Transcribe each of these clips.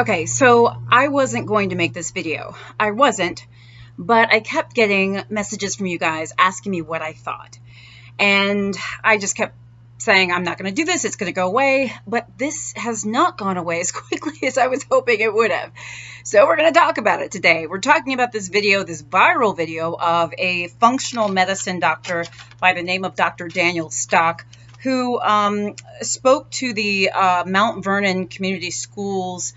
Okay, so I wasn't going to make this video. I wasn't, but I kept getting messages from you guys asking me what I thought. And I just kept saying, I'm not going to do this, it's going to go away. But this has not gone away as quickly as I was hoping it would have. So we're going to talk about it today. We're talking about this video, this viral video of a functional medicine doctor by the name of Dr. Daniel Stock, who spoke to the Mount Vernon Community Schools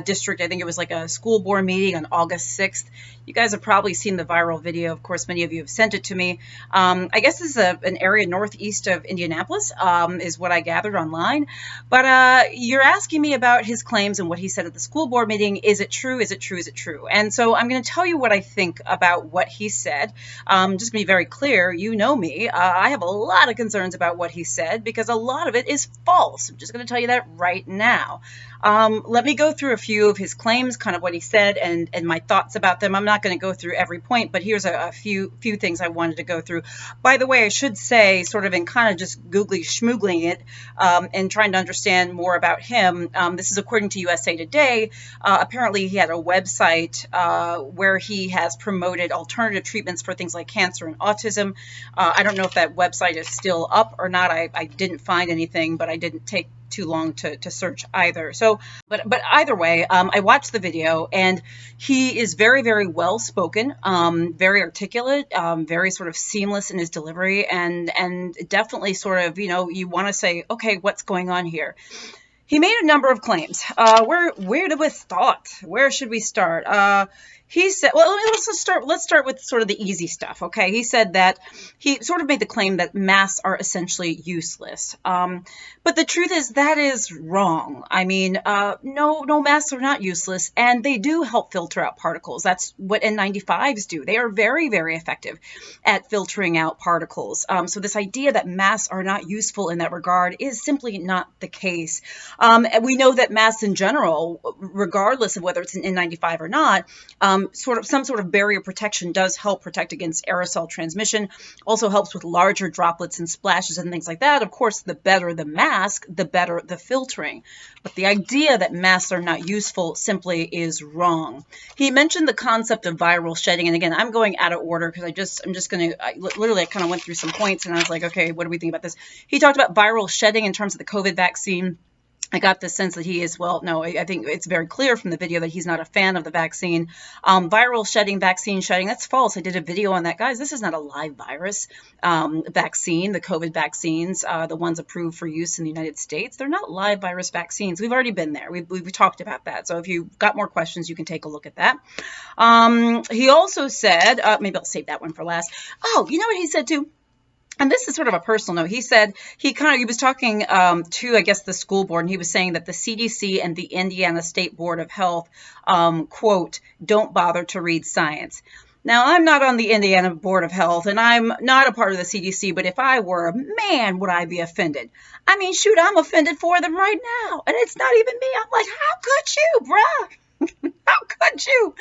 District. I think it was like a school board meeting on August 6th. You guys have probably seen the viral video. Of course, many of you have sent it to me. I guess this is an area northeast of Indianapolis, is what I gathered online. But you're asking me about his claims and what he said at the school board meeting. Is it true? Is it true? Is it true? And so I'm going to tell you what I think about what he said. Just to be very clear, you know me. I have a lot of concerns about what he said because a lot of it is false. I'm just going to tell you that right now. Let me go through a few of his claims, kind of what he said and my thoughts about them. I'm not going to go through every point, but here's a few things I wanted to go through. By the way, I should say, sort of in kind of just googly schmoogling it and trying to understand more about him. This is according to USA Today. Apparently, he had a website where he has promoted alternative treatments for things like cancer and autism. I don't know if that website is still up or not. I didn't find anything, but I didn't take too long to search either. So, but either way, I watched the video and he is very, very well spoken, very articulate, very sort of seamless in his delivery, and definitely sort of, you want to say, okay, what's going on here? He made a number of claims. Where do we start? Where should we start? He said, well, let's start with sort of the easy stuff. Okay. He said that he sort of made the claim that masks are essentially useless. But the truth is that is wrong. I mean, no masks are not useless, and they do help filter out particles. That's what N95s do. They are very, very effective at filtering out particles. So this idea that masks are not useful in that regard is simply not the case. And we know that masks in general, regardless of whether it's an N95 or not, some sort of barrier protection does help protect against aerosol transmission, also helps with larger droplets and splashes and things like that. Of course, the better the mask, the better the filtering. But the idea that masks are not useful simply is wrong. He mentioned the concept of viral shedding. And again, I'm going out of order because I'm just going to, literally, I kind of went through some points and I was like, okay, what do we think about this? He talked about viral shedding in terms of the COVID vaccine. I got the sense that he is, well, no, I think it's very clear from the video that he's not a fan of the vaccine. Viral shedding, vaccine shedding, that's false. I did a video on that. Guys, this is not a live virus vaccine. The COVID vaccines, the ones approved for use in the United States, they're not live virus vaccines. We've already been there. We've talked about that. So if you've got more questions, you can take a look at that. He also said, maybe I'll save that one for last. Oh, you know what he said too? And this is sort of a personal note. He said he was talking to, I guess, the school board, and he was saying that the CDC and the Indiana State Board of Health, quote, don't bother to read science. Now, I'm not on the Indiana Board of Health, and I'm not a part of the CDC, but if I were, man, would I be offended. I mean, shoot, I'm offended for them right now, and it's not even me. I'm like, how could you, bruh? How could you?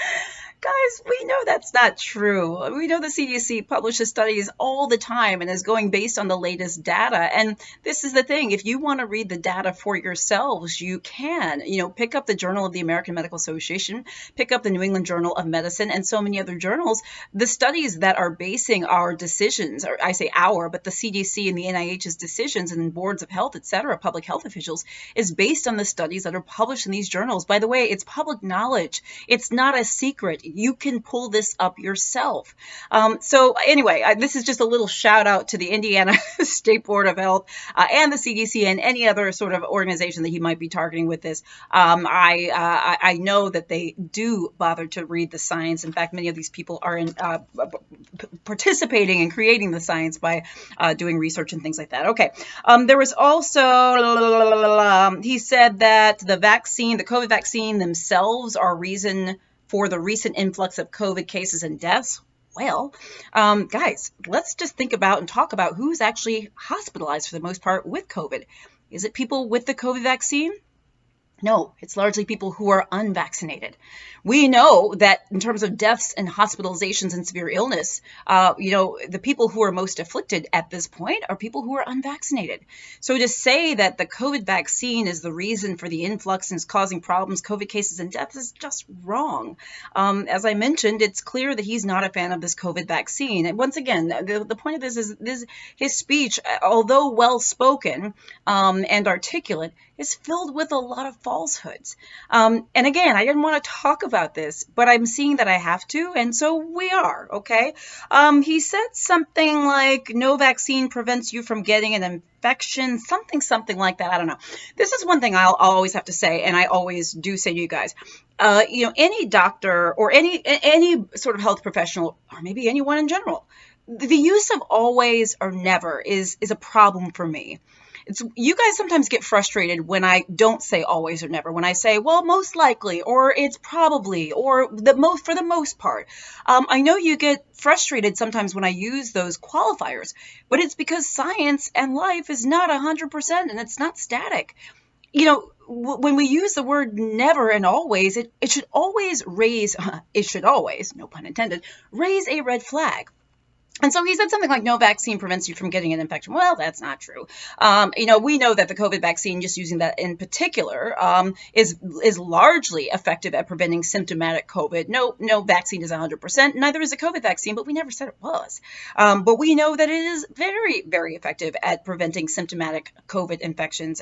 Guys, we know that's not true. We know the CDC publishes studies all the time and is going based on the latest data. And this is the thing. If you want to read the data for yourselves, you can. Pick up the Journal of the American Medical Association, pick up the New England Journal of Medicine, and so many other journals. The studies that are basing our decisions, or I say our, but the CDC and the NIH's decisions and boards of health, et cetera, public health officials, is based on the studies that are published in these journals. By the way, it's public knowledge. It's not a secret. You can pull this up yourself. So anyway, this is just a little shout out to the Indiana State Board of Health and the CDC and any other sort of organization that he might be targeting with this. I know that they do bother to read the science. In fact, many of these people are participating in creating the science by doing research and things like that. Okay. There was also, he said that the COVID vaccine themselves are reason for the recent influx of COVID cases and deaths. Well, guys, let's just think about and talk about who's actually hospitalized for the most part with COVID. Is it people with the COVID vaccine? No, it's largely people who are unvaccinated. We know that in terms of deaths and hospitalizations and severe illness, the people who are most afflicted at this point are people who are unvaccinated. So to say that the COVID vaccine is the reason for the influx and is causing problems, COVID cases and deaths is just wrong. As I mentioned, it's clear that he's not a fan of this COVID vaccine. And once again, the point of this is his speech, although well spoken and articulate, is filled with a lot of falsehoods. And again, I didn't want to talk about this, but I'm seeing that I have to, and so we are, okay? He said something like, no vaccine prevents you from getting an infection, something like that. I don't know. This is one thing I'll always have to say, and I always do say to you guys. Any doctor or any sort of health professional, or maybe anyone in general, the use of always or never is a problem for me. You guys sometimes get frustrated when I don't say always or never, when I say, well, most likely, or it's probably, or for the most part. I know you get frustrated sometimes when I use those qualifiers, but it's because science and life is not 100% and it's not static. When we use the word never and always, it should always no pun intended, raise a red flag. And so he said something like, no vaccine prevents you from getting an infection. Well, that's not true. We know that the COVID vaccine, just using that in particular, is largely effective at preventing symptomatic COVID. No vaccine is 100%. Neither is a COVID vaccine, but we never said it was. But we know that it is very, very effective at preventing symptomatic COVID infections.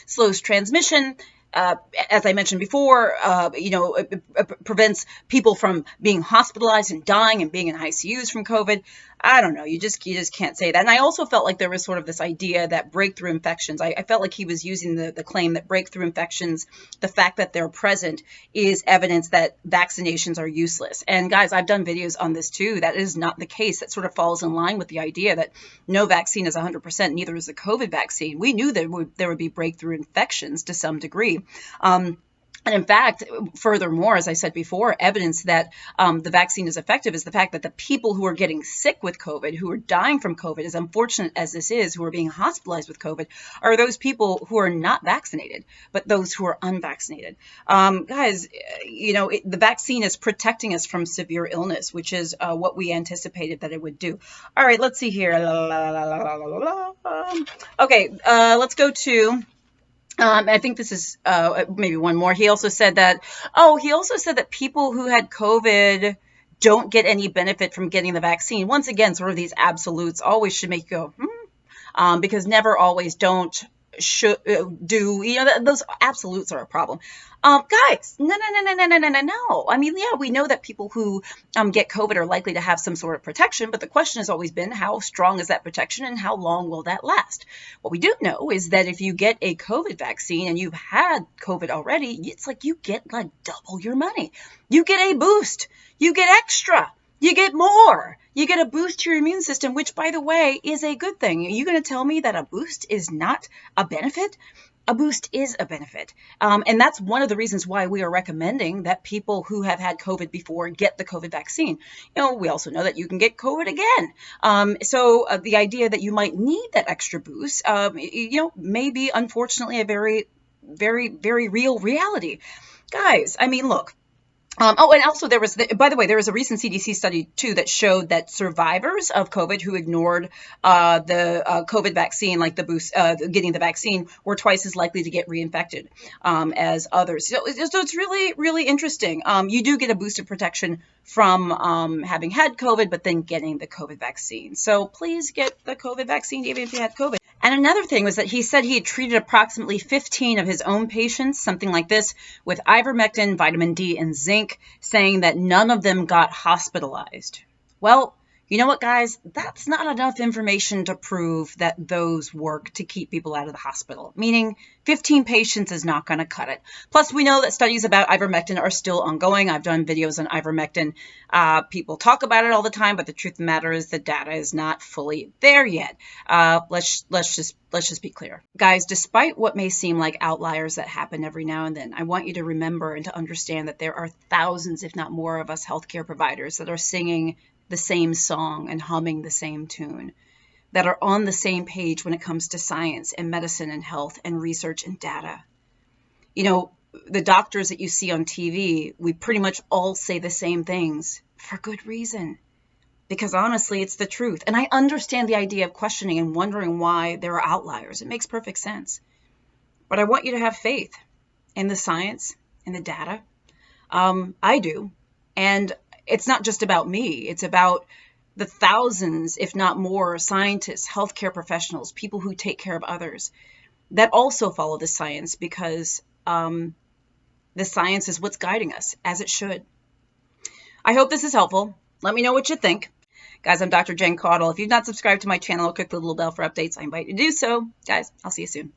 Slows transmission. As I mentioned before, it prevents people from being hospitalized and dying and being in ICUs from COVID. I don't know. You just can't say that. And I also felt like there was sort of this idea that breakthrough infections, I felt like he was using the claim that breakthrough infections, the fact that they're present, is evidence that vaccinations are useless. And guys, I've done videos on this too. That is not the case. That sort of falls in line with the idea that no vaccine is 100%, neither is the COVID vaccine. We knew there would be breakthrough infections to some degree. And in fact, furthermore, as I said before, evidence that the vaccine is effective is the fact that the people who are getting sick with COVID, who are dying from COVID, as unfortunate as this is, who are being hospitalized with COVID, are those people who are not vaccinated, but those who are unvaccinated. Guys, the vaccine is protecting us from severe illness, which is what we anticipated that it would do. All right, let's see here. Okay, let's go to... I think this is maybe one more. He also said that people who had COVID don't get any benefit from getting the vaccine. Once again, sort of these absolutes always should make you go, because never, always, don't, should, do. Those absolutes are a problem. Guys, no. I mean, yeah, we know that people who get COVID are likely to have some sort of protection, but the question has always been, how strong is that protection and how long will that last? What we do know is that if you get a COVID vaccine and you've had COVID already, it's like you get like double your money. You get a boost. You get extra. You get more. You get a boost to your immune system, which, by the way, is a good thing. Are you going to tell me that a boost is not a benefit? A boost is a benefit. And that's one of the reasons why we are recommending that people who have had COVID before get the COVID vaccine. We also know that you can get COVID again. So the idea that you might need that extra boost, may be, unfortunately, a very, very, very real reality. Guys, I mean, look. And also there was a recent CDC study too that showed that survivors of COVID who ignored the COVID vaccine, like the boost, getting the vaccine, were twice as likely to get reinfected as others. So it's really, really interesting. You do get a boosted protection from having had COVID, but then getting the COVID vaccine. So please get the COVID vaccine even if you had COVID. And another thing was that he said he had treated approximately 15 of his own patients, something like this, with ivermectin, vitamin D, and zinc, saying that none of them got hospitalized. Well, you know what, guys? That's not enough information to prove that those work to keep people out of the hospital, meaning 15 patients is not going to cut it. Plus, we know that studies about ivermectin are still ongoing. I've done videos on ivermectin. People talk about it all the time, but the truth of the matter is the data is not fully there yet. Let's just be clear. Guys, despite what may seem like outliers that happen every now and then, I want you to remember and to understand that there are thousands, if not more, of us healthcare providers that are singing the same song and humming the same tune, that are on the same page when it comes to science and medicine and health and research and data. the doctors that you see on TV, we pretty much all say the same things for good reason. Because honestly, it's the truth. And I understand the idea of questioning and wondering why there are outliers. It makes perfect sense. But I want you to have faith in the science, in the data. I do. And it's not just about me. It's about the thousands, if not more, scientists, healthcare professionals, people who take care of others that also follow the science, because the science is what's guiding us, as it should. I hope this is helpful. Let me know what you think. Guys, I'm Dr. Jen Caudle. If you've not subscribed to my channel, click the little bell for updates. I invite you to do so. Guys, I'll see you soon.